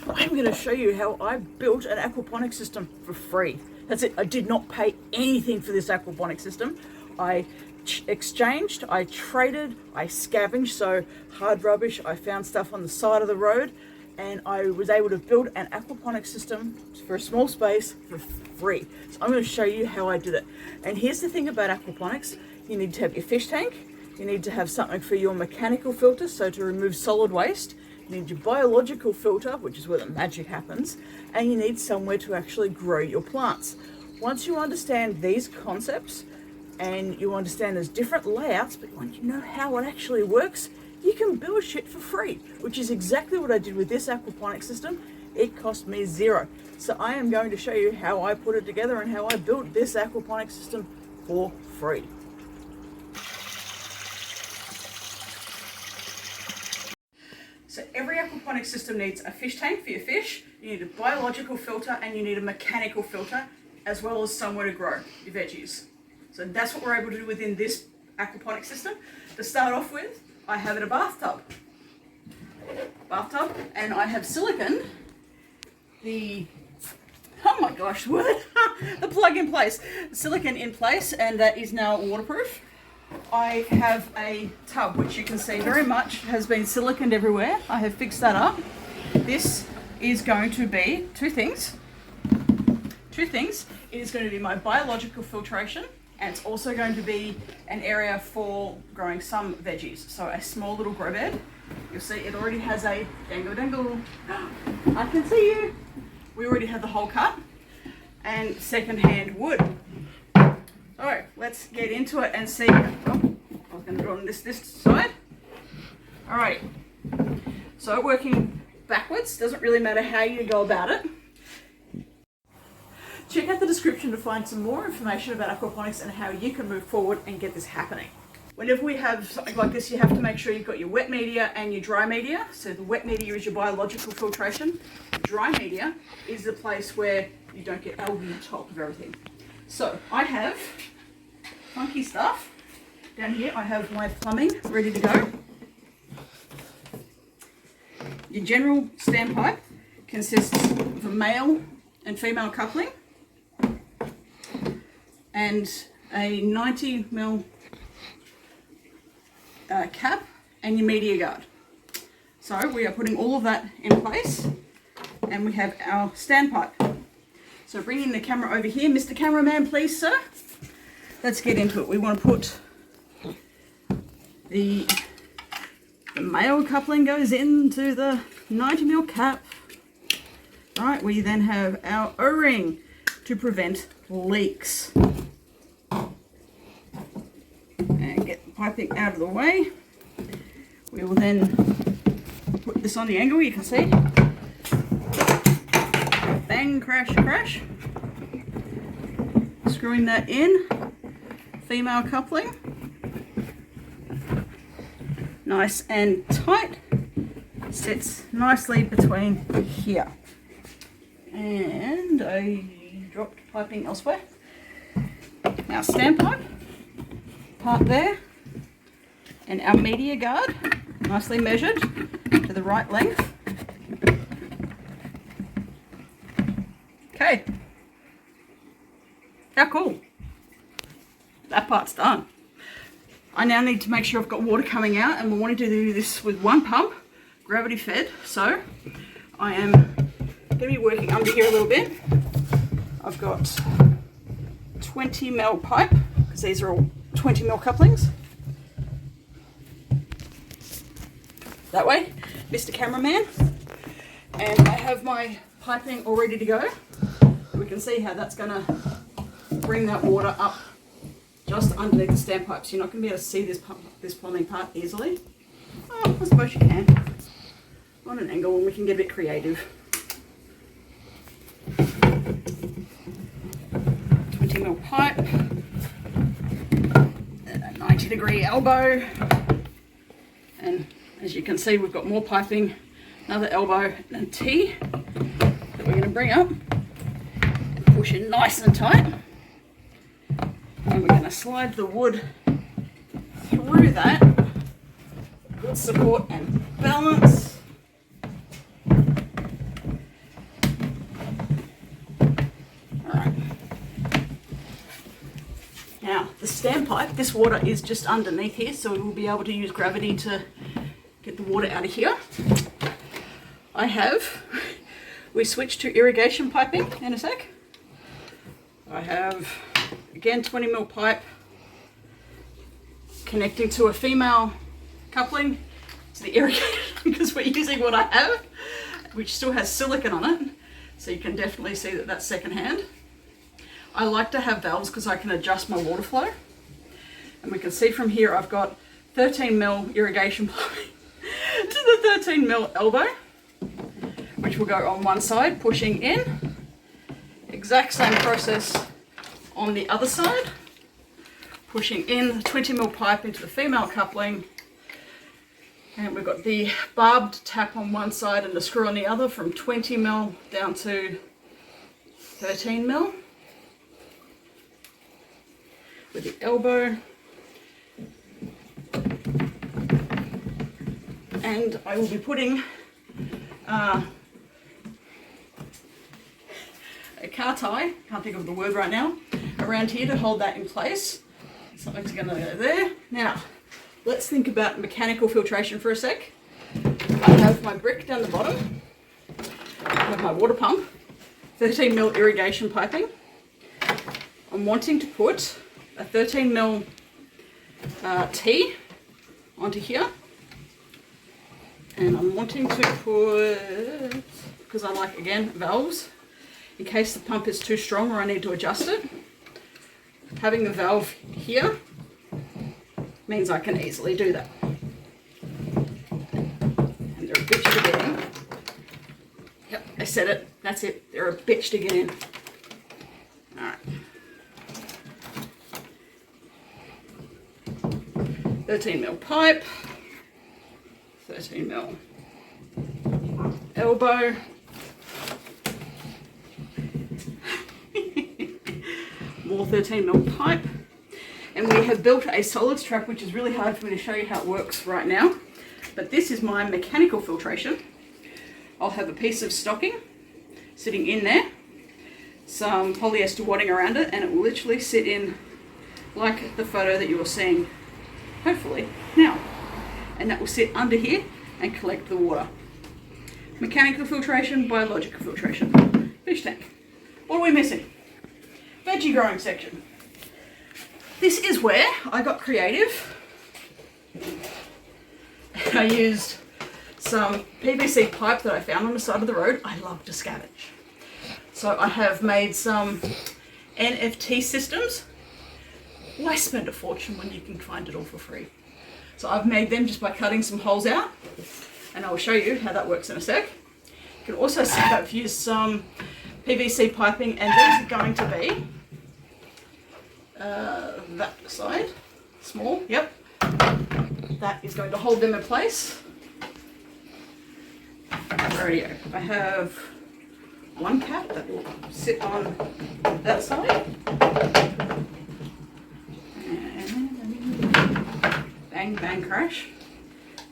I'm going to show you how I built an aquaponics system for free. That's it. I did not pay anything for this aquaponics system. I exchanged, I traded, I scavenged, so hard rubbish. I found stuff on the side of the road, and I was able to build an aquaponics system for a small space for free. So I'm going to show you how I did it. And here's the thing about aquaponics. You need to have your fish tank. You need to have something for your mechanical filter, so to remove solid waste. You need your biological filter, which is where the magic happens. And you need somewhere to actually grow your plants. Once you understand these concepts, and you understand there's different layouts, but once you know how it actually works, you can build shit for free, which is exactly what I did with this aquaponics system. It cost me $0. So I am going to show you how I put it together and how I built this aquaponics system for free. So every aquaponics system needs a fish tank for your fish, you need a biological filter, and you need a mechanical filter, as well as somewhere to grow your veggies. So that's what we're able to do within this aquaponics system. To start off with, I have a bathtub, and I have silicone, oh my gosh, the plug in place, silicone in place, and that is now waterproof. I have a tub, which you can see very much has been siliconed everywhere. I have fixed that up. This is going to be two things. It is going to be my biological filtration, and it's also going to be an area for growing some veggies. So a small little grow bed. You'll see it already has a dangle. I can see you. We already have the hole cut, and second-hand wood. So let's get into it and see. Oh, I was going to do it on this side. All right. So working backwards, doesn't really matter how you go about it. Check out the description to find some more information about aquaponics and how you can move forward and get this happening. Whenever we have something like this, you have to make sure you've got your wet media and your dry media. So the wet media is your biological filtration. Dry media is the place where you don't get algae on top of everything. So I have funky stuff. Down here I have my plumbing ready to go. Your general standpipe consists of a male and female coupling and a 90mm cap and your media guard. So we are putting all of that in place, and we have our standpipe. So bringing the camera over here, Mr. Cameraman, please, sir. Let's get into it. We want to put the male coupling goes into the 90mm cap. Right, we then have our O-ring to prevent leaks. And get the piping out of the way. We will then put this on the angle, you can see. Bang, crash, crash. Screwing that in. Female coupling. Nice and tight. Sits nicely between here. And I dropped piping elsewhere. Our standpipe, part there, and our media guard, nicely measured to the right length. Okay. How cool. That part's done. I now need to make sure I've got water coming out, and we wanted to do this with one pump, gravity fed. So I am going to be working under here a little bit. I've got 20mm pipe, because these are all 20mm couplings. That way, Mr. Cameraman. And I have my piping all ready to go. We can see how that's going to bring that water up just underneath the standpipe. So you're not going to be able to see this plumbing part easily. Oh, I suppose you can. On an angle, and we can get a bit creative. 20mm pipe, and a 90-degree elbow, and as you can see, we've got more piping, another elbow and a T that we're going to bring up and push in nice and tight, and we're going to slide the wood through that. Good support and balance. standpipe, this water is just underneath here, so we will be able to use gravity to get the water out of here. We switched to irrigation piping in a sec. I have, again, 20mm pipe connecting to a female coupling to the irrigation because we're using what I have, which still has silicone on it, so you can definitely see that that's secondhand. I like to have valves because I can adjust my water flow, and we can see from here I've got 13mm irrigation piping to the 13mm elbow, which will go on one side pushing in. Exact same process on the other side, pushing in the 20mm pipe into the female coupling, and we've got the barbed tap on one side and the screw on the other from 20mm down to 13mm with the elbow. And I will be putting a car tie, can't think of the word right now, around here to hold that in place. Something's going to go there. Now, let's think about mechanical filtration for a sec. I have my brick down the bottom. I have my water pump, 13mm irrigation piping. I'm wanting to put a 13mm T onto here. And I'm wanting to put, because I like, again, valves, in case the pump is too strong or I need to adjust it. Having the valve here means I can easily do that. And they're a bitch to get in. Yep, I said it. That's it. They're a bitch to get in. Alright. 13mm pipe. 13mm elbow. More 13mm pipe. And we have built a solids trap, which is really hard for me to show you how it works right now. But this is my mechanical filtration. I'll have a piece of stocking sitting in there, some polyester wadding around it, and it will literally sit in like the photo that you're seeing, hopefully, now. And that will sit under here and collect the water. Mechanical filtration, biological filtration. Fish tank. What are we missing? Veggie growing section. This is where I got creative. I used some PVC pipe that I found on the side of the road. I love to scavenge. So I have made some NFT systems. Why spend a fortune when you can find it all for free? So I've made them just by cutting some holes out, and I'll show you how that works in a sec. You can also see I've used some PVC piping, and these are going to be that side, small, yep. That is going to hold them in place. Radio. I have one cap that will sit on that side. Bang, bang, crash.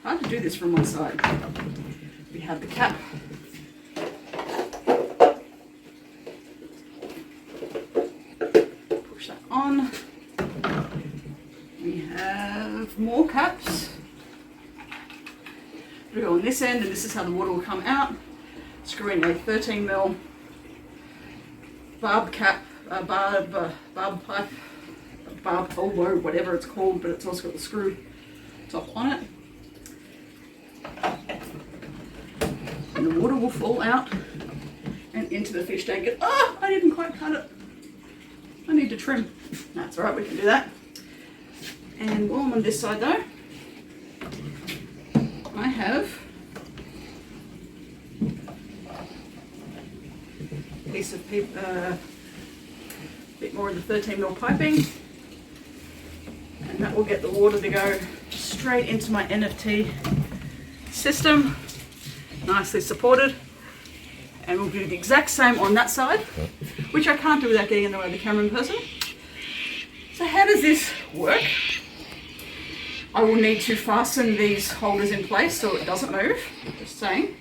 Hard to do this from one side. We have the cap. Push that on. We have more caps. We go on this end, and this is how the water will come out. Screw in a 13mm barb cap, barb pipe, barb elbow, whatever it's called, but it's also got the screw top on it. And the water will fall out and into the fish tank. And, oh, I didn't quite cut it. I need to trim. That's all right, we can do that. And while I'm on this side though, I have a piece of paper, a bit more of the 13mm piping, and that will get the water to go straight into my NFT system, nicely supported. And we'll do the exact same on that side, which I can't do without getting in the way of the camera person. So how does this work? I will need to fasten these holders in place so it doesn't move, just saying.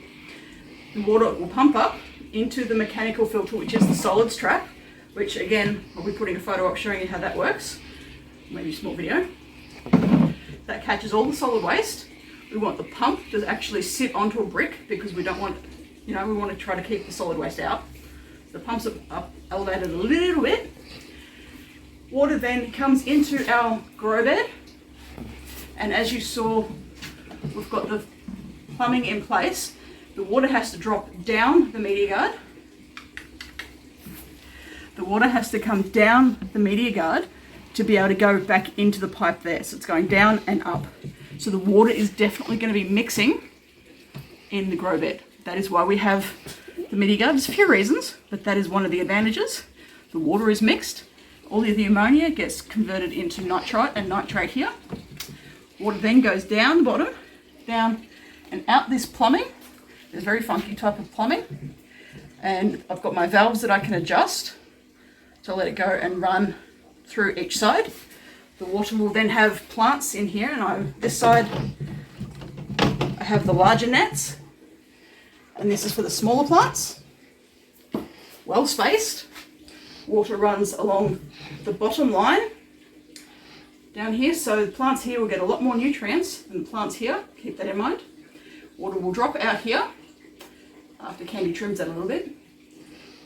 The water will pump up into the mechanical filter, which is the solids trap, which again, I'll be putting a photo up showing you how that works. maybe a small video, that catches all the solid waste. We want the pump to actually sit onto a brick because we don't want, we want to try to keep the solid waste out. The pump's up elevated a little bit. Water then comes into our grow bed, and as you saw, we've got the plumbing in place. The water has to drop down the media guard. The water has to come down the media guard to be able to go back into the pipe there. So it's going down and up. So the water is definitely going to be mixing in the grow bed. That is why we have the media guard. There's a few reasons, but that is one of the advantages. The water is mixed. All of the ammonia gets converted into nitrite and nitrate here. Water then goes down the bottom, down and out this plumbing. There's a very funky type of plumbing. And I've got my valves that I can adjust to let it go and run through each side. The water will then have plants in here, and this side I have the larger nets, and this is for the smaller plants. Well spaced. Water runs along the bottom line down here, so the plants here will get a lot more nutrients than the plants here. Keep that in mind. Water will drop out here after Candy trims that a little bit,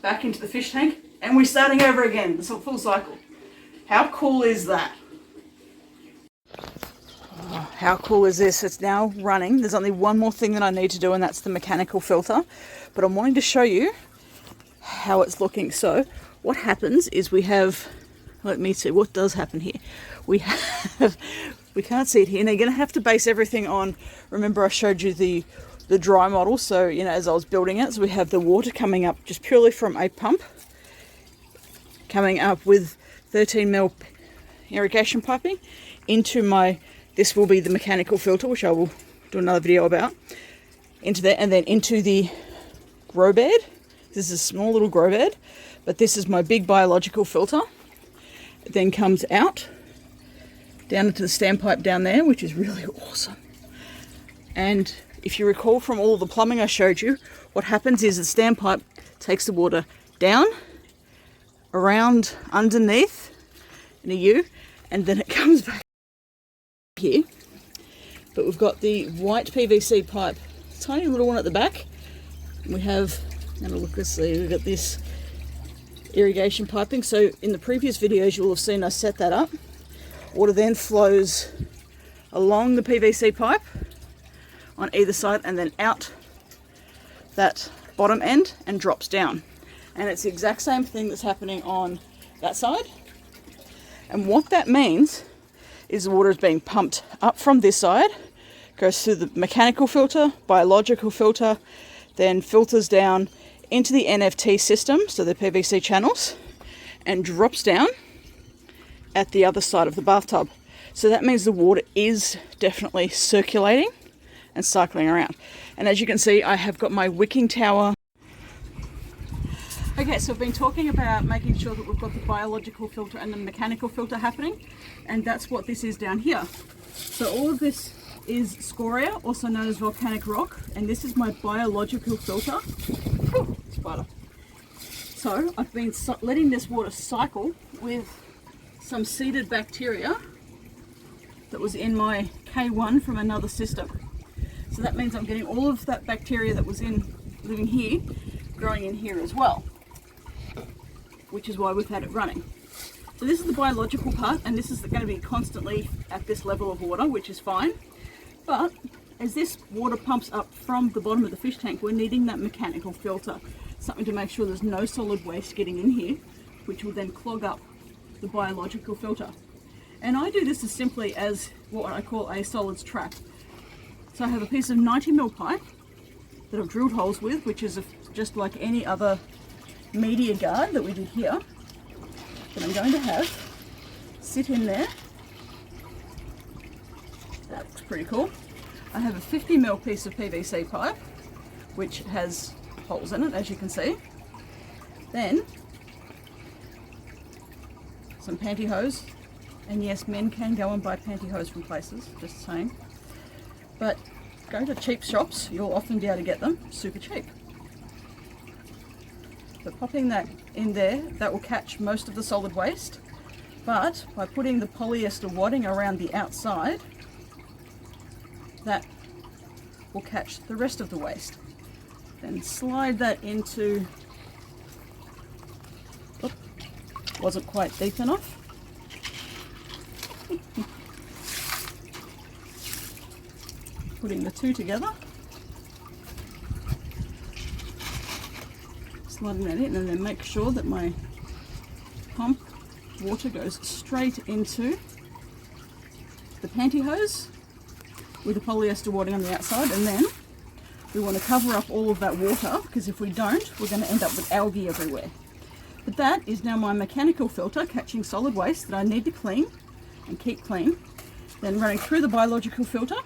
back into the fish tank, and we're starting over again. It's a full cycle. How cool is that? Oh, how cool is this? It's now running. There's only one more thing that I need to do, and that's the mechanical filter. But I'm wanting to show you how it's looking. So what happens is we have, let me see what does happen here. We can't see it here. Now you're going to have to base everything on, remember I showed you the dry model. So, as I was building it, so we have the water coming up just purely from a pump, coming up with 13mm irrigation piping into this will be the mechanical filter, which I will do another video about, into there, and then into the grow bed. This is a small little grow bed, but this is my big biological filter. It then comes out down into the standpipe down there, which is really awesome. And if you recall from all the plumbing I showed you, what happens is the standpipe takes the water down, around, underneath in a U, and then it comes back here. But we've got the white PVC pipe, tiny little one at the back. We have, let's see, we've got this irrigation piping. So in the previous videos you will have seen I set that up. Water then flows along the PVC pipe on either side and then out that bottom end and drops down. And it's the exact same thing that's happening on that side. And what that means is the water is being pumped up from this side, goes through the mechanical filter, biological filter, then filters down into the NFT system, so the PVC channels, and drops down at the other side of the bathtub. So that means the water is definitely circulating and cycling around. And as you can see, I have got my wicking tower. Okay, so I've been talking about making sure that we've got the biological filter and the mechanical filter happening, and that's what this is down here. So all of this is scoria, also known as volcanic rock, and this is my biological filter. Whew, spider. So I've been letting this water cycle with some seeded bacteria that was in my K1 from another system. So that means I'm getting all of that bacteria that was living here, growing in here as well, which is why we've had it running. So this is the biological part, and this is going to be constantly at this level of water, which is fine. But as this water pumps up from the bottom of the fish tank, we're needing that mechanical filter, something to make sure there's no solid waste getting in here, which will then clog up the biological filter. And I do this as simply as what I call a solids trap. So I have a piece of 90mm pipe that I've drilled holes with, which is just like any other media guard that we did here, that I'm going to have sit in there. That looks pretty cool. I have a 50mm piece of PVC pipe, which has holes in it, as you can see. Then some pantyhose, and yes, men can go and buy pantyhose from places, just saying. But go to cheap shops, you'll often be able to get them super cheap. But popping that in there, that will catch most of the solid waste But by putting the polyester wadding around the outside, that will catch the rest of the waste. Then slide that into, wasn't quite deep enough. Putting the two together, sliding that in, and then make sure that my pump water goes straight into the pantyhose with the polyester wadding on the outside. And then we want to cover up all of that water, because if we don't, we're going to end up with algae everywhere. But that is now my mechanical filter catching solid waste that I need to clean and keep clean. Then running through the biological filter